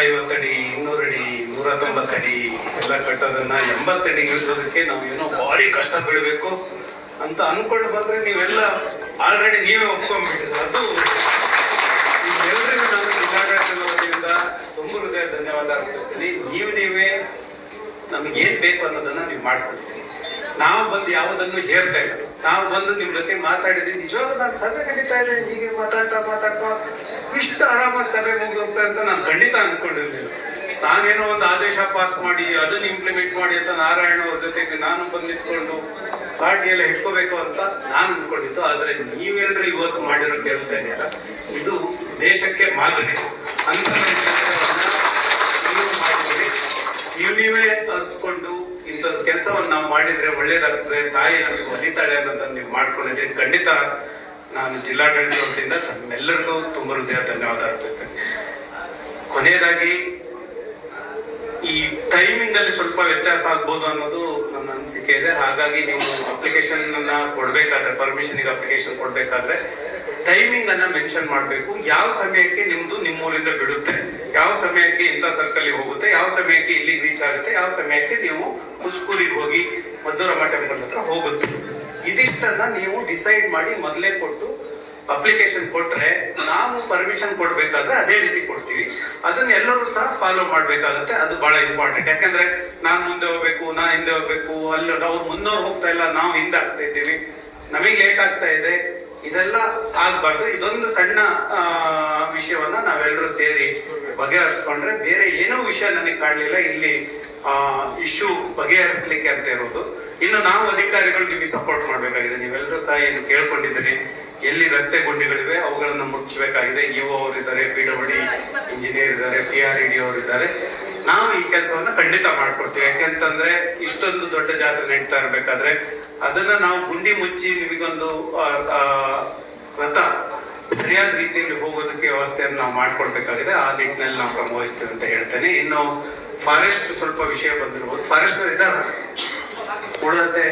150 ಅಡಿ 200 ಅಡಿ 190 ಅಡಿ ಎಲ್ಲ ಕಟ್ಟೋದನ್ನ 80 ಅಡಿ ಇಳಿಸೋದಕ್ಕೆ ನಾವು ಏನೋ ಭಾರಿ ಕಷ್ಟ ಬೀಳಬೇಕು ಅಂತ ಅನ್ಕೊಂಡು ಬಂದ್ರೆ ನೀವೆಲ್ಲ ಆಲ್ರೆಡಿ ನೀವೇ ಒಪ್ಕೊಂಡ್ಬಿಟ್ಟಿದ್ರೆ ಅದು ಎಲ್ಲರಿಗೂ ನಾನು ಜಿಲ್ಲಾಡಳಿತದ ವತಿಯಿಂದ ತುಂಬ ಹೃದಯ ಧನ್ಯವಾದ ಅರ್ಪಿಸ್ತೀನಿ. ನೀವೇ ನಮಗೇನ್ ಬೇಕು ಅನ್ನೋದನ್ನ ನೀವು ಮಾಡ್ಕೊಂಡಿದ್ದೀರಿ. ನಾವು ಬಂದು ಯಾವುದನ್ನು ಹೇರ್ತಾ ಇಲ್ಲ. ನಾವು ಬಂದು ನಿಮ್ ಜೊತೆ ಮಾತಾಡಿದ್ವಿ. ನಿಜವಾಗ್ಲೂ ನಾನು ಸಭೆ ನಡೀತಾ ಇದೆ ಹೀಗೆ ಮಾತಾಡ್ತಾ ಇಷ್ಟು ಆರಾಮಾಗಿ ಸಭೆ ಮುಗಿದೋಗ್ತಾ ಅಂತ ನಾನು ಖಂಡಿತ ಅನ್ಕೊಂಡಿರ್ಲಿಲ್ಲ. ನಾನೇನೋ ಒಂದು ಆದೇಶ ಪಾಸ್ ಮಾಡಿ ಅದನ್ನ ಇಂಪ್ಲಿಮೆಂಟ್ ಮಾಡಿ ಅಂತ ನಾರಾಯಣ ಅವ್ರ ಜೊತೆಗೆ ನಾನು ಬಂದು ನಿಂತ್ಕೊಂಡು ಪಾರ್ಟಿ ಎಲ್ಲ ಇಟ್ಕೋಬೇಕು ಅಂತ ನಾನು ಅನ್ಕೊಂಡಿದ್ದು. ಆದ್ರೆ ನೀವೆಲ್ಲರೂ ಇವತ್ತು ಮಾಡಿರೋ ಕೆಲಸ ಇದೆಯಲ್ಲ, ಇದು ದೇಶಕ್ಕೆ ಮಾದರಿ ಅಂತ ನೀವು ಮಾಡಿದ್ರಿ. ನೀವೇ ಅರ್ತ್ಕೊಂಡು ಇಂಥ ಕೆಲಸವನ್ನು ನಾವು ಮಾಡಿದ್ರೆ ಒಳ್ಳೇದಾಗ್ತದೆ, ತಾಯಿ ನಮಗೆ ಒಲಿತಾಳೆ ಅನ್ನೋದನ್ನ ನೀವು ಮಾಡ್ಕೊಂಡಿದ್ದೀರಿ. ಖಂಡಿತ ನಾನು ಜಿಲ್ಲಾಡಳಿತ ವತಿಯಿಂದ ತಮ್ಮೆಲ್ಲರಿಗೂ ತುಂಬ ಹೃದಯ ಧನ್ಯವಾದ ಅರ್ಪಿಸ್ತೇನೆ. ಕೊನೆಯದಾಗಿ ಈ ಟೈಮಿಂಗ್ ಅಲ್ಲಿ ಸ್ವಲ್ಪ ವ್ಯತ್ಯಾಸ ಆಗ್ಬೋದು ಅನ್ನೋದು ನನ್ನ ಅನಿಸಿಕೆ ಇದೆ. ಹಾಗಾಗಿ ನೀವು ಅಪ್ಲಿಕೇಶನ್ ಅನ್ನ ಕೊಡ್ಬೇಕಾದ್ರೆ, ಪರ್ಮಿಷನ್ ಅಪ್ಲಿಕೇಶನ್ ಕೊಡ್ಬೇಕಾದ್ರೆ ಟೈಮಿಂಗ್ ಅನ್ನ ಮೆನ್ಷನ್ ಮಾಡಬೇಕು. ಯಾವ ಸಮಯಕ್ಕೆ ನಿಮ್ದು ನಿಮ್ಮೂರಿಂದ ಬಿಡುತ್ತೆ, ಯಾವ ಸಮಯಕ್ಕೆ ಇಂಥ ಸರ್ಕಲ್ ಹೋಗುತ್ತೆ, ಯಾವ ಸಮಯಕ್ಕೆ ಇಲ್ಲಿಗೆ ರೀಚ್ ಆಗುತ್ತೆ, ಯಾವ ಸಮಯಕ್ಕೆ ನೀವು ಮುಸ್ಕೂರಿಗೆ ಹೋಗಿ ಮದ್ದೂರಮ್ಮ ಟೆಂಪಲ್ ಹತ್ರ ಹೋಗುತ್ತೆ. ಇದಿಷ್ಟನ್ನ ನೀವು ಡಿಸೈಡ್ ಮಾಡಿ ಮೊದಲೇ ಕೊಟ್ಟು ಅಪ್ಲಿಕೇಶನ್ ಕೊಟ್ರೆ ನಾವು ಪರ್ಮಿಷನ್ ಕೊಡ್ಬೇಕಾದ್ರೆ ಅದೇ ರೀತಿ ಕೊಡ್ತೀವಿ. ಅದನ್ನ ಎಲ್ಲರೂ ಸಹ ಫಾಲೋ ಮಾಡ್ಬೇಕಾಗತ್ತೆ. ಅದು ಬಹಳ ಇಂಪಾರ್ಟೆಂಟ್. ಯಾಕಂದ್ರೆ ನಾನು ಮುಂದೆ ಹೋಗ್ಬೇಕು, ನಾನು ಹಿಂದೆ ಹೋಗ್ಬೇಕು, ಅಲ್ಲಿ ಅವ್ರು ಮುನ್ನೋರು ಹೋಗ್ತಾ ಇಲ್ಲ, ನಾವು ಹಿಂದೆ ಆಗ್ತಾ ಇದ್ದೀವಿ, ನಮಗೆ ಲೇಟ್ ಆಗ್ತಾ ಇದೆ, ಇದೆಲ್ಲ ಆಗ್ಬಾರ್ದು. ಇದೊಂದು ಸಣ್ಣ ವಿಷಯವನ್ನ ನಾವೆಲ್ಲರೂ ಸೇರಿ ಬಗೆಹರಿಸ್ಕೊಂಡ್ರೆ ಬೇರೆ ಏನೋ ವಿಷಯ ನನಗೆ ಕಾಣಲಿಲ್ಲ. ಇಲ್ಲಿ ಇಶ್ಯೂ ಬಗೆಹರಿಸ್ಲಿಕ್ಕೆ ಅಂತ ಇರೋದು. ಇನ್ನು ನಾವು ಅಧಿಕಾರಿಗಳು ನಿಮಗೆ ಸಪೋರ್ಟ್ ಮಾಡ್ಬೇಕಾಗಿದೆ. ನೀವೆಲ್ಲರೂ ಸಹ ಏನು ಕೇಳ್ಕೊಂಡಿದ್ದೀರಿ, ಎಲ್ಲಿ ರಸ್ತೆ ಗುಂಡಿಗಳಿವೆ ಅವುಗಳನ್ನು ಮುಚ್ಚಬೇಕಾಗಿದೆ. ಇಒ ಅವರಿದ್ದಾರೆ, PWD ಇಂಜಿನಿಯರ್ ಇದ್ದಾರೆ, PRED ಅವರಿದ್ದಾರೆ. ನಾವು ಈ ಕೆಲಸವನ್ನ ಖಂಡಿತ ಮಾಡ್ಕೊಡ್ತೀವಿ. ಯಾಕೆಂತಂದ್ರೆ ಇಷ್ಟೊಂದು ದೊಡ್ಡ ಜಾತ್ರೆ ನಡೀತಾ ಇರ್ಬೇಕಾದ್ರೆ ಅದನ್ನ ನಾವು ಗುಂಡಿ ಮುಚ್ಚಿ ನಿಮಗೊಂದು ರಥ ಸರಿಯಾದ ರೀತಿಯಲ್ಲಿ ಹೋಗೋದಕ್ಕೆ ವ್ಯವಸ್ಥೆಯನ್ನು ನಾವು ಮಾಡ್ಕೊಡ್ಬೇಕಾಗಿದೆ. ಆ ನಿಟ್ಟಿನಲ್ಲಿ ನಾವು ಕ್ರಮ ವಹಿಸ್ತೇವೆ ಅಂತ ಹೇಳ್ತೇನೆ. ಇನ್ನು ಫಾರೆಸ್ಟ್ ಸ್ವಲ್ಪ ವಿಷಯ ಬಂದಿರ್ಬೋದು. ಫಾರೆಸ್ಟ್ ಇದ್ದಾರೆ, ಉಳಿದಂತೆ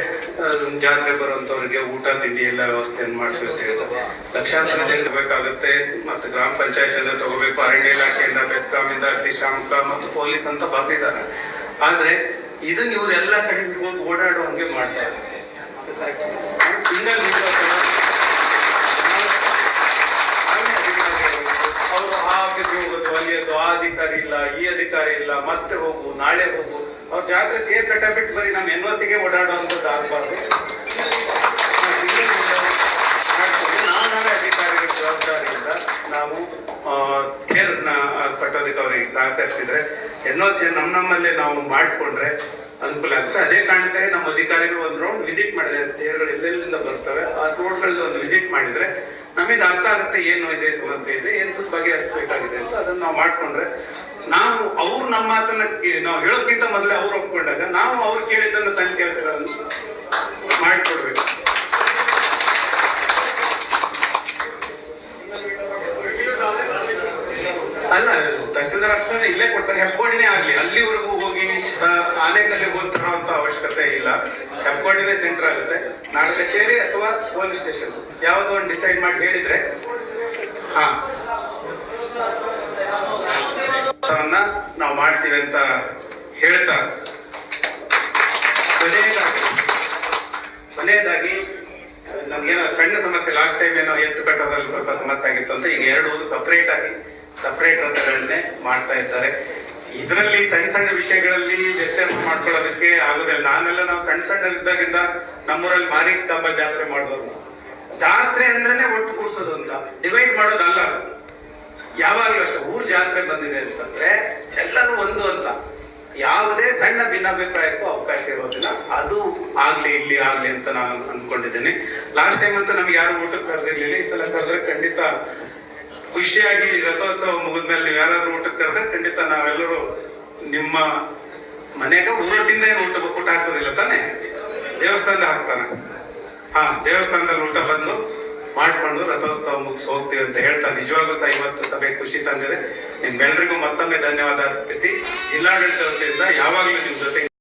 ಜಾತ್ರೆ ಬರುವಂತವ್ರಿಗೆ ಊಟ ತಿಂಡಿ ಎಲ್ಲ ವ್ಯವಸ್ಥೆಯನ್ನು ಮಾಡ್ತೀವಿ ಅಂತ ಹೇಳಿದ್ರೆ ಲಕ್ಷಾಂತರ ಜನ ಬೇಕಾಗುತ್ತೆ. ಮತ್ತೆ ಗ್ರಾಮ ಪಂಚಾಯತ್ ಇಂದ ತಗೋಬೇಕು, ಅರಣ್ಯ ಇಲಾಖೆಯಿಂದ, ಬೆಸ್ಕಾಂ ಇಂದ, ಅಗ್ನಿಶಾಮಕ ಮತ್ತು ಪೊಲೀಸ್ ಅಂತ ಬರ್ತಿದ್ದಾರೆ. ಆದ್ರೆ ಇದನ್ನ ಇವರೆಲ್ಲ ಕಡೆ ಹೋಗಿ ಓಡಾಡೋ ಹಂಗೆ ಮಾಡ್ತಾರೆ. ಸಿಂಗಲ್ ಅವರು ಆ ಆಫೀಸ್ಗೆ ಹೋಗೋದು, ಅಲ್ಲಿಯದು ಆ ಅಧಿಕಾರಿ ಇಲ್ಲ, ಈ ಅಧಿಕಾರಿ ಇಲ್ಲ, ಮತ್ತೆ ಹೋಗು, ನಾಳೆ ಹೋಗು. ಅವ್ರ ಜಾತ್ರೆ ತೇರ್ ಕಟ್ಟ ಬಿಟ್ಟು ಬರೀ ನಮ್ಮ NOCಗೆ ಓಡಾಡುವಂಥದ್ದು ಆಗ್ಬಾರ್ದು. ನಾವೇ ಅಧಿಕಾರಿಗಳ ಜವಾಬ್ದಾರಿಯಿಂದ ನಾವು ತೇರ್ನ ಕಟ್ಟೋದಕ್ಕೆ ಅವರಿಗೆ ಸಹಕರಿಸಿದ್ರೆ NOC ನಮ್ಮಲ್ಲೇ ನಾವು ಮಾಡಿಕೊಂಡ್ರೆ ಅನುಕೂಲ ಆಗುತ್ತೆ. ಅದೇ ಕಾರಣಕ್ಕಾಗಿ ನಮ್ಮ ಅಧಿಕಾರಿಗಳು ಒಂದು ರೌಂಡ್ ವಿಸಿಟ್ ಮಾಡಿದ್ರೆ ತೇರ್ಗಳು ಎಲ್ಲೆಲ್ಲಿಂದ ಬರ್ತವೆ ಆ ರೋಡ್ಗಳಲ್ಲಿ ಒಂದು ವಿಸಿಟ್ ಮಾಡಿದ್ರೆ ನಮಗೆ ಅರ್ಥ ಆಗುತ್ತೆ ಏನು ಇದೆ ಸಮಸ್ಯೆ ಇದೆ, ಏನ್ ಸ್ವಲ್ಪ ಬಗೆಹರಿಸಬೇಕಾಗಿದೆ ಅಂತ. ಅದನ್ನ ನಾವು ಮಾಡ್ಕೊಂಡ್ರೆ ನಾವು ಅವ್ರು ನಮ್ಮ ಮಾತನ್ನ ನಾವು ಹೇಳೋದಕ್ಕಿಂತ ಮೊದಲೇ ಅವ್ರು ಒಪ್ಕೊಂಡಾಗ ನಾವು ಅವ್ರು ಕೇಳಿದ್ದನ್ನ ಸಣ್ಣ ಕೆಲಸಗಳನ್ನು ಮಾಡಿಕೊಡ್ಬೇಕು. ಅಲ್ಲ, ತಹಸೀಲ್ದಾರ್ ಆಫೀಸರ್ ಇಲ್ಲೇ ಕೊಡ್ತಾರೆ. ಹೆಬ್ಕೋಡಿನೇ ಆಗ್ಲಿ, ಅಲ್ಲಿವರೆಗೂ ಹೋಗಿ ಆನೆಕಲ್ಲಿಗೆ ಹೋಗಿ ತರುವಂತ ಅವಶ್ಯಕತೆ ಇಲ್ಲ. ಹೆಬ್ಕೋಡಿನೇ ಸೆಂಟರ್ ಆಗುತ್ತೆ. ನಾಳೆ ಕಚೇರಿ ಅಥವಾ ಪೊಲೀಸ್ ಸ್ಟೇಷನ್ ಯಾವ್ದೋ ಒಂದು ಡಿಸೈಡ್ ಮಾಡಿ ಹೇಳಿದ್ರೆ ನಾವು ಮಾಡ್ತೀವಿ ಅಂತ ಹೇಳ್ತಾ ಕೊನೆಯದಾಗಿ ನಮ್ಗೇನೋ ಸಣ್ಣ ಸಮಸ್ಯೆ, ಲಾಸ್ಟ್ ಟೈಮ್ ಏನೋ ಎತ್ತು ಕಟ್ಟೋದ್ರಲ್ಲಿ ಸ್ವಲ್ಪ ಸಮಸ್ಯೆ ಆಗಿತ್ತು ಅಂತ ಈಗ 2 ಊರು ಸಪರೇಟ್ ರಥಗಳನ್ನೇ ಮಾಡ್ತಾ ಇದ್ದಾರೆ. ಇದರಲ್ಲಿ ಸಣ್ಣ ವಿಷಯಗಳಲ್ಲಿ ವ್ಯತ್ಯಾಸ ಮಾಡ್ಕೊಳ್ಳೋದಕ್ಕೆ ಆಗೋದಿಲ್ಲ. ನಾವು ಸಣ್ಣ ಇದ್ದಾಗಿಂದ ನಮ್ಮೂರಲ್ಲಿ ಮಾರಿಕಾಂಬ ಜಾತ್ರೆ ಮಾಡೋದು. ಜಾತ್ರೆ ಅಂದ್ರೇನೆ ಒಟ್ಟು ಕೂಡ್ಸೋದು ಅಂತ, ಡಿವೈಡ್ ಮಾಡೋದಲ್ಲ. ಯಾವಾಗ್ಲೂ ಅಷ್ಟೇ, ಊರ್ ಜಾತ್ರೆ ಬಂದಿದೆ ಅಂತಂದ್ರೆ ಎಲ್ಲರೂ ಒಂದು ಅಂತ, ಯಾವುದೇ ಸಣ್ಣ ಭಿನ್ನಾಭಿಪ್ರಾಯಕ್ಕೂ ಅವಕಾಶ ಇರೋದಿಲ್ಲ. ಅದು ಆಗ್ಲಿ ಇಲ್ಲಿ ಆಗ್ಲಿ ಅಂತ ನಾನು ಅನ್ಕೊಂಡಿದ್ದೇನೆ. ಲಾಸ್ಟ್ ಟೈಮ್ ಅಂತ ನಮ್ಗೆ ಯಾರು ಊಟಕ್ಕೆ ಕರೆದಿರ್ಲಿಲ್ಲ. ಈ ಸಲ ಕರೆದ್ರೆ ಖಂಡಿತ ಖುಷಿಯಾಗಿ ರಥೋತ್ಸವ ಮುಗಿದ್ಮೇಲೆ ನೀವು ಯಾರಾದ್ರೂ ಊಟಕ್ಕೆ ಕರೆದ್ರೆ ಖಂಡಿತ ನಾವೆಲ್ಲರೂ ನಿಮ್ಮ ಮನೆಗೆ ಊರದಿಂದ ಏನು ಊಟ ಹಾಕೋದಿಲ್ಲ ತಾನೆ, ದೇವಸ್ಥಾನದ ಹಾಕ್ತಾನೆ. ದೇವಸ್ಥಾನದಲ್ಲಿ ಊಟ ಬಂದು ಮಾಡ್ಕೊಂಡು ರಥೋತ್ಸವ ಮುಗಿಸಿ ಹೋಗ್ತೀವಿ ಅಂತ ಹೇಳ್ತಾ ನಿಜವಾಗೂ ಸಹ ಇವತ್ತು ಸಭೆ ಖುಷಿ ತಂದಿದೆ. ನಿಮ್ಗೆಲ್ಲರಿಗೂ ಮತ್ತೊಮ್ಮೆ ಧನ್ಯವಾದ ಅರ್ಪಿಸಿ ಜಿಲ್ಲಾಡಳಿತ ವತಿಯಿಂದ ಯಾವಾಗಲೂ ನಿಮ್ ಜೊತೆ